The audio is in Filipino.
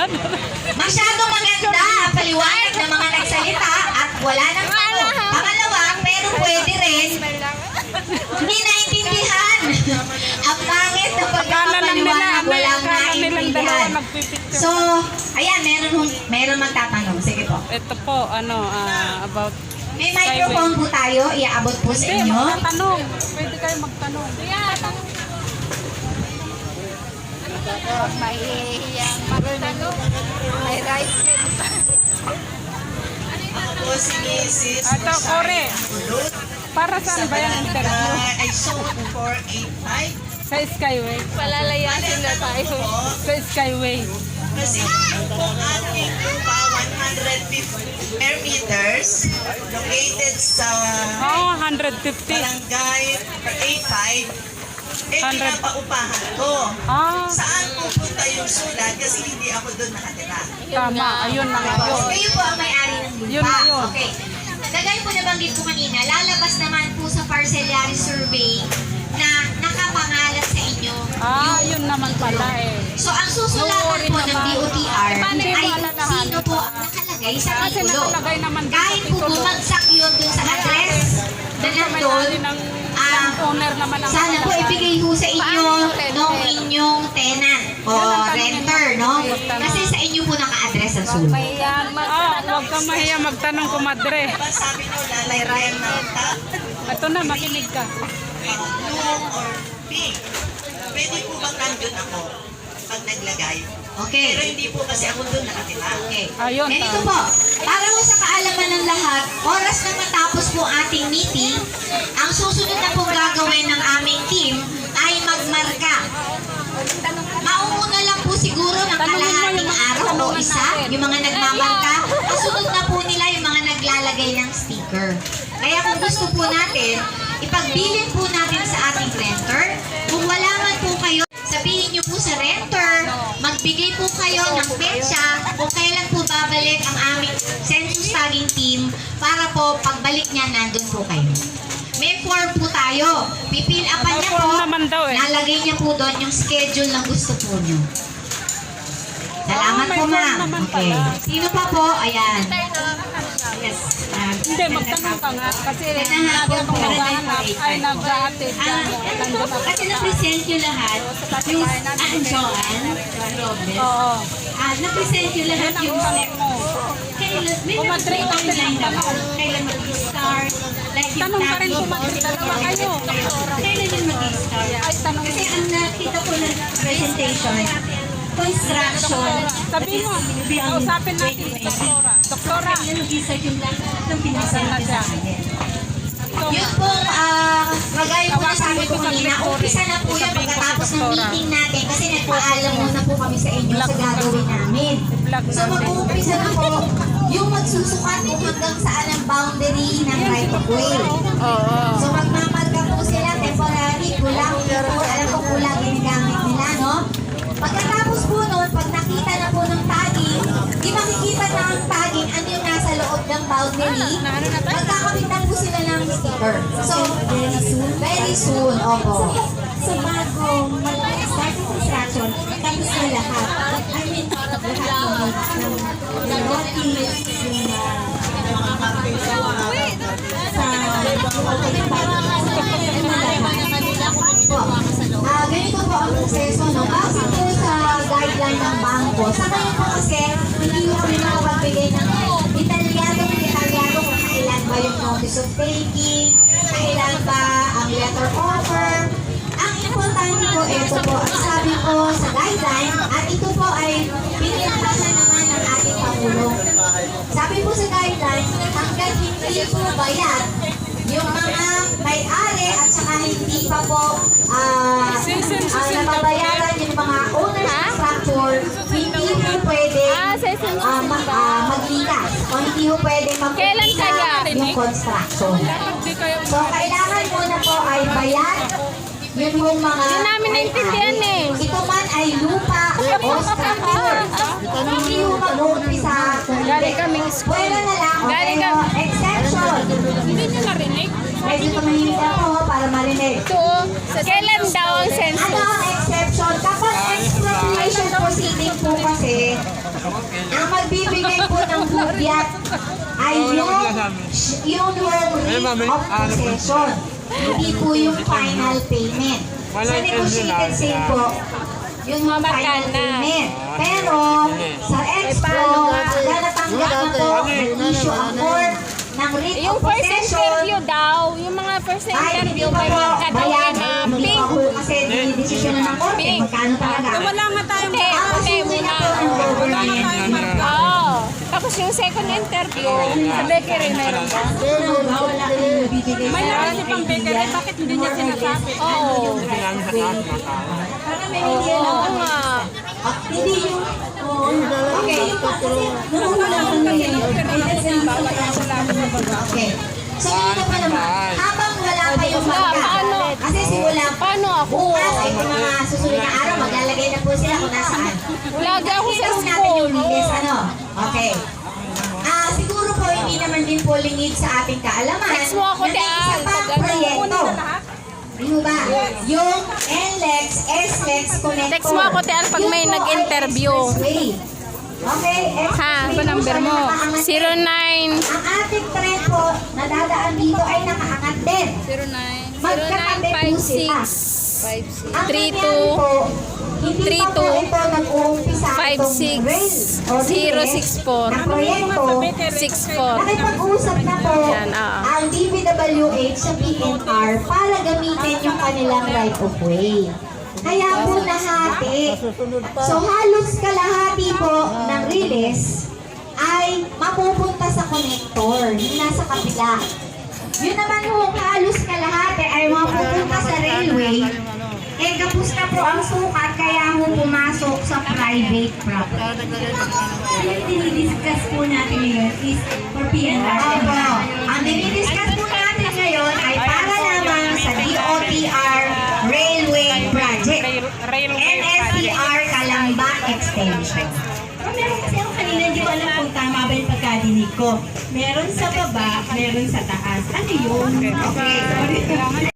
Masyadong maganda, paliwanag ng mga nagsalita at wala nang tanong. Pangalawa, pero pwede rin, hindi naintindihan. Ang pangit na pagkakapaliwanag, walang naintindihan. So, ayan, meron magtatanong. Sige po. Ito po, about... May microphone po tayo, iaabot po sa inyo. Magtanong. Pwede kayo magtanong. Mahihiyang magtanong. May right. Ako si Mrs. Ito, Kore. Para saan ba yung interview? Ay, so, 485. Sa Skyway. Palalayasin na tayo. Sa Skyway. Kasi kung ating lupa, 150 square meters, located sa Oh, 150. barangay 85, pinapaupahan ko. Ah, Saan pupunta yung sulat? Kasi hindi ako doon nakatira. tama. Ayun na nga yun. Kayo po ang may-ari ng lupa. Yun na yun. Okay. Kagaya po nabanggit ko kanina, lalabas naman po sa parcellary survey na nakapangalan sa inyo. Ah, yun naman pala eh. So, ang susulatan po ng DOTR Paano ay mo kung alalahanin? sino po ang nakalagay sa Kasi titulo. nakalagay naman dito Kahit sa po titulo. bumagsak yun dun sa address na nandun, ng ah, owner naman ang sana po ibigay ho sa inyo ng inyong tenant o renter, no? Kasi sa inyo po naka-address ang sulat. Mahihiyang Huwag kang mahiya magtanong, kumadre. Diba sabi nyo, lalagyan ng tap, Ito na, makinig ka. blue or pink. Pwede po bang nandun ako pag naglagay? Okay. Pero hindi po kasi ako doon nakatira. Okay. Ayun, Ganito tama. po, para po sa kaalaman ng lahat, oras na matapos po ating meeting, ang susunod na pong gagawin ng aming team ay magmarka. Mauuna lang po siguro ng kalahating araw o isa, yung mga nagmamarka. Kasunod na po nila yung mga naglalagay ng sticker. Kaya kung gusto po natin, ipagbilin po natin sa ating renter. Kung wala man po kayo, sabihin niyo po sa renter, magbigay po kayo ng petsa kung kailan po babalik ang aming census tagging team para po pagbalik niya nandun po kayo. May form po tayo. Pipil upan niya po. Form naman daw eh. Nalagay niya po doon yung schedule na gusto po niyo. Salamat may po, form ma'am. naman Okay. pala. Sino pa po? Ayan. Yes. Hindi, magtanong ka nga. Kasi Magandang lagi hapon akong po. naghahanap ay nag-a-attend. Ano po, kasi na-present nyo lahat yung Joanne Robles. Oo. Na-present nyo lahat Yan ang yung tanong mo. kailan, may Kumadre, timeline na tanong. kailan mag-start, like yung Tanong pa rin topic, kumadre. Dalawa kayo. kailan yung mag-start. Ay, tanong Kasi mo. ang nakita ko ng presentation, construction, Sabihin mo, kausapin natin si Doktora. Doktora, kailan mag-start yung lahat ng pinasal na siya. Yun pong, kagaya po na sabi ko kanina, umpisa na po yan pagkatapos ng meeting natin kasi nagpaalam muna po kami sa inyo sa gagawin namin. So mag-uumpisa na po yung magsusukat kung hanggang saan ang boundary ng right of way. So magmamarka po sila temporary, kulang, alam ko kulang ginagamit nila, no? Pagkatapos po noon, pag nakita na po ng tagging, di makikita na ang tagging ano yung nasa loob ng boundary, magkakapitan po sila ng sticker. So, very soon, opo. So, bago mag-start yung construction, tapos na lahat. I mean, lahat ng notice, yung ganito po ang proseso, no? Base po sa guideline ng bangko. Sa ngayon po kasi, hindi ko kami makapagbigay ng detalyado kung kailan ba yung notice of taking, kailan ba ang letter offer. Ang importante po, ito po, ang sabi ko sa guideline, at ito po ay pinilhasan naman ng ating Pangulo. Sabi po sa guideline, hanggang hindi po bayad yung mga may-ari at saka hindi pa po nababayaran yung mga owner structure, hindi po pwede maglikas o hindi po pwede mag-umpisa yung construction. So, kailangan muna po ay bayad yun yung mga Hindi namin naintindihan eh. ito man ay lupa o structure. Hindi mo mag-uumpisa Galing kaming school. pwede na lang o Galing pero kami- exception. hindi niyo narinig. Medyo tumahimik ako para marinig. Kailan daw ang Ano census? ang exception? Kapag expropriation proceeding po kasi, magbibigay po ng bugyat ay yung rate of possession. Hindi po yung final payment. Sa negotiated sale po, yung mga final payment. Pero sa expo, pagka natanggap na po, nag-issue ang court ng rate Yung of first possession, interview daw, yung mga first ay, hindi interview, pa may po mga katawin bayan. na Hindi pink. pa po kasi dinidesisyon na ng korte. Pink. Magkano talaga? Wala nga tayong Puti, Ang puti susi na muna. po ang government. Oo. Tapos yung second interview, sa bakery meron ba? may lakas si pang bakery, bakit hindi niya sinasabi? Oo. Oo nga. Hindi yung... Okay. Okay. So, ito pa naman. Habang wala pa yung Paano? magka. Kasi simula Paano ako? bukas ay kung mga susunod na araw, maglalagay na po sila kung nasaan. Lagi ako sa Tingnan natin school. yung linis, ano? Okay. Siguro po hindi naman din po lingid sa ating kaalaman. Text mo ako, na may Tian, isa pang pag ano, proyekto. Ano ba? Yung NLEX, SLEX connector. Text mo ako, Tian, pag may Yun po ay nag-interview. expressway. Okay, Ha, expressway ano po number siya mo? na nakaangat. 09 Ang ating trend po na dadaan dito ay nakaangat din. 09 Magkatabi po sila. 0956 Ang 32 nangyari po, hindi pa po 32 ito nag-uumpisa itong 56 rail o linis 064 na proyekto. 64. Nakipag-usap na po Yan, ang DPWH sa PNR para gamitin yung kanilang right of way. Kaya po nahati. So halos kalahati po ng release ay mapupunta sa connector, yung nasa kapila. Yun naman po halos kalahati ay mapupunta sa railway. Eh, kapos na po ang sukat, kaya ho pumasok sa private property. Yung dinidiscuss po natin ngayon is for PNR. Opo. Ang dinidiscuss po natin ngayon ay para lamang sa DOTR Railway Project. NSTR Calamba Extension. Meron kasi ako kanina, hindi ko alam kung tama ba yung pagkadinig ko. Meron sa baba, meron sa taas. Ano yun? Okay, sorry.